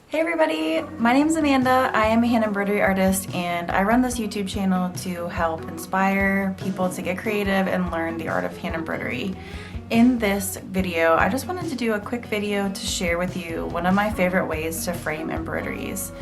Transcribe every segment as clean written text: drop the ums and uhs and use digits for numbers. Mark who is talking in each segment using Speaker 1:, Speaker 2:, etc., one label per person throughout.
Speaker 1: Hey everybody, my name is Amanda. I am a hand embroidery artist and I run this YouTube channel to help inspire people to get creative and learn the art of hand embroidery. In this video, I just wanted to do a quick video to share with you one of my favorite ways to frame embroideries.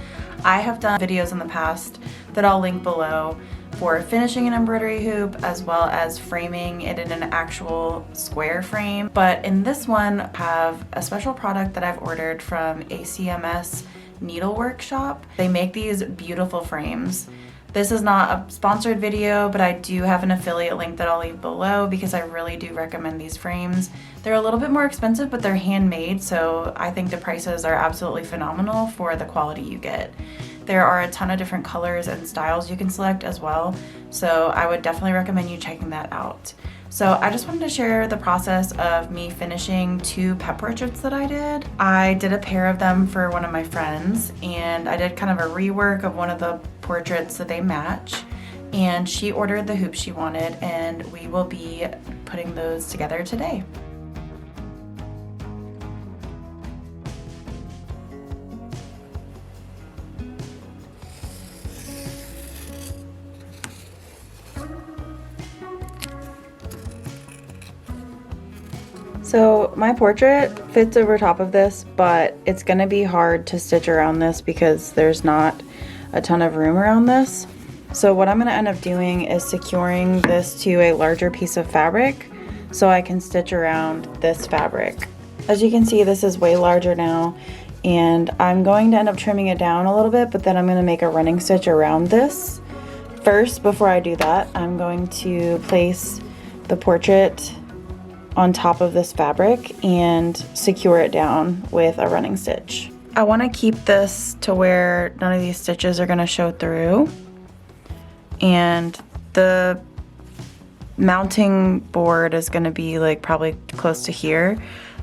Speaker 1: I have done videos in the past that I'll link below for finishing an embroidery hoop as well as framing it in an actual square frame. But in this one, I have a special product that I've ordered from ACMS Needlework shop. They make these beautiful frames. This is not a sponsored video, but I do have an affiliate link that I'll leave below because I really do recommend these frames. They're a little bit more expensive, but they're handmade, so I think the prices are absolutely phenomenal for the quality you get. There are a ton of different colors and styles you can select as well, so I would definitely recommend you checking that out. So I just wanted to share the process of me finishing 2 pet portraits that I did. I did a pair of them for one of my friends, and I did kind of a rework of one of the portraits that they match, and she ordered the hoop she wanted, and we will be putting those together today. So my portrait fits over top of this, but it's gonna be hard to stitch around this because there's not a ton of room around this. So what I'm gonna end up doing is securing this to a larger piece of fabric so I can stitch around this fabric. As you can see, this is way larger now, and I'm going to end up trimming it down a little bit, but then I'm gonna make a running stitch around this. First, before I do that, I'm going to place the portrait on top of this fabric and secure it down with a running stitch. I want to keep this to where none of these stitches are going to show through, and the mounting board is going to be like probably close to here,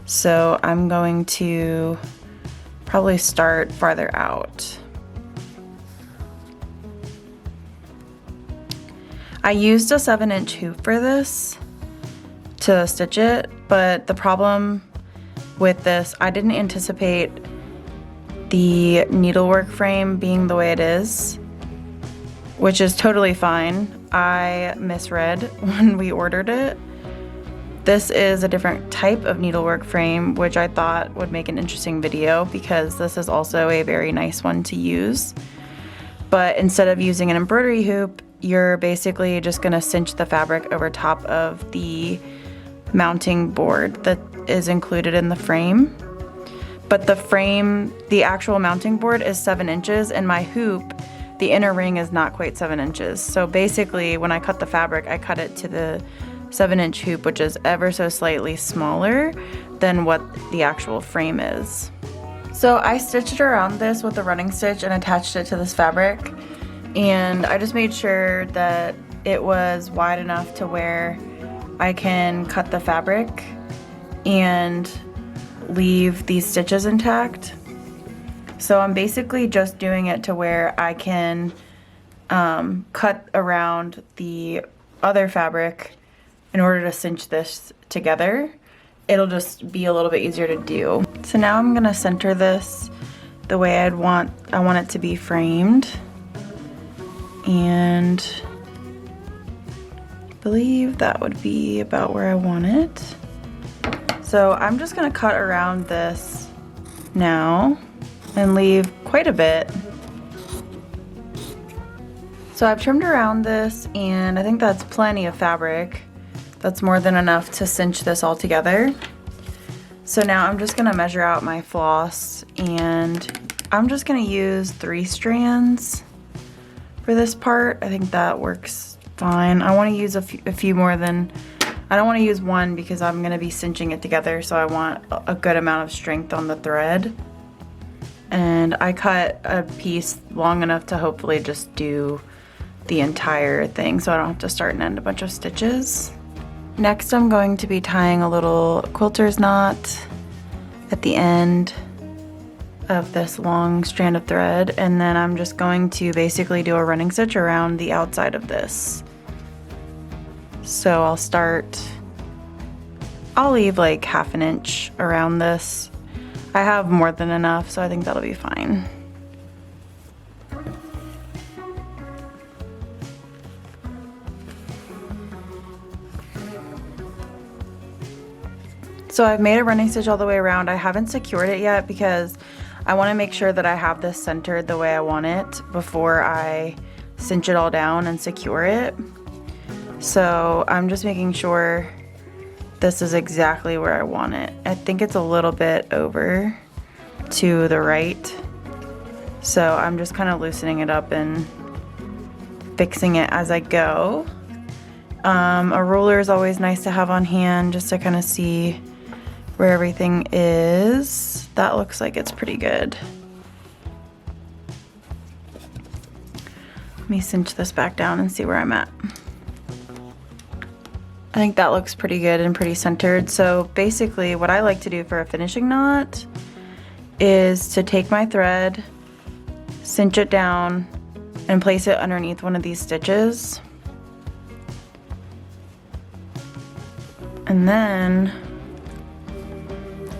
Speaker 1: so I'm going to probably start farther out. I used a 7-inch hoop for this to stitch it, but the problem with this, I didn't anticipate the needlework frame being the way it is, which is totally fine. I misread when we ordered it. This is a different type of needlework frame, which I thought would make an interesting video because this is also a very nice one to use. But instead of using an embroidery hoop, you're basically just gonna cinch the fabric over top of the mounting board that is included in the frame. But the frame, the actual mounting board is 7 inches, and my hoop, the inner ring is not quite 7 inches. So basically when I cut the fabric, I cut it to the 7-inch hoop, which is ever so slightly smaller than what the actual frame is. So I stitched around this with a running stitch and attached it to this fabric, and I just made sure that it was wide enough to where I can cut the fabric and leave these stitches intact. So I'm basically just doing it to where I can cut around the other fabric in order to cinch this together. It'll just be a little bit easier to do. So now I'm gonna center this the way I want it to be framed, and I believe that would be about where I want it. So I'm just gonna cut around this now and leave quite a bit. So I've trimmed around this, and I think that's plenty of fabric. That's more than enough to cinch this all together. So now I'm just gonna measure out my floss, and I'm just gonna use 3 strands for this part. I think that works fine. I want to use a few more than, I don't want to use 1 because I'm going to be cinching it together, so I want a good amount of strength on the thread. And I cut a piece long enough to hopefully just do the entire thing so I don't have to start and end a bunch of stitches. Next, I'm going to be tying a little quilter's knot at the end of this long strand of thread, and then I'm just going to basically do a running stitch around the outside of this. So I'll leave like 1/2 inch around this. I have more than enough, so I think that'll be fine. So I've made a running stitch all the way around. I haven't secured it yet because I want to make sure that I have this centered the way I want it before I cinch it all down and secure it. So I'm just making sure this is exactly where I want it. I think it's a little bit over to the right. So I'm just kind of loosening it up and fixing it as I go. A ruler is always nice to have on hand just to kind of see where everything is. That looks like it's pretty good. Let me cinch this back down and see where I'm at. I think that looks pretty good and pretty centered. So basically what I like to do for a finishing knot is to take my thread, cinch it down, and place it underneath one of these stitches. And then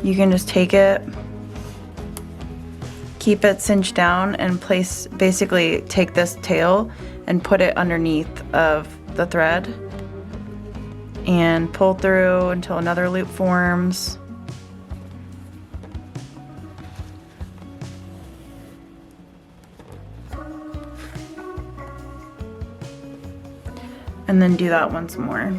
Speaker 1: you can just take it, keep it cinched down, and basically take this tail and put it underneath of the thread and pull through until another loop forms. And then do that once more.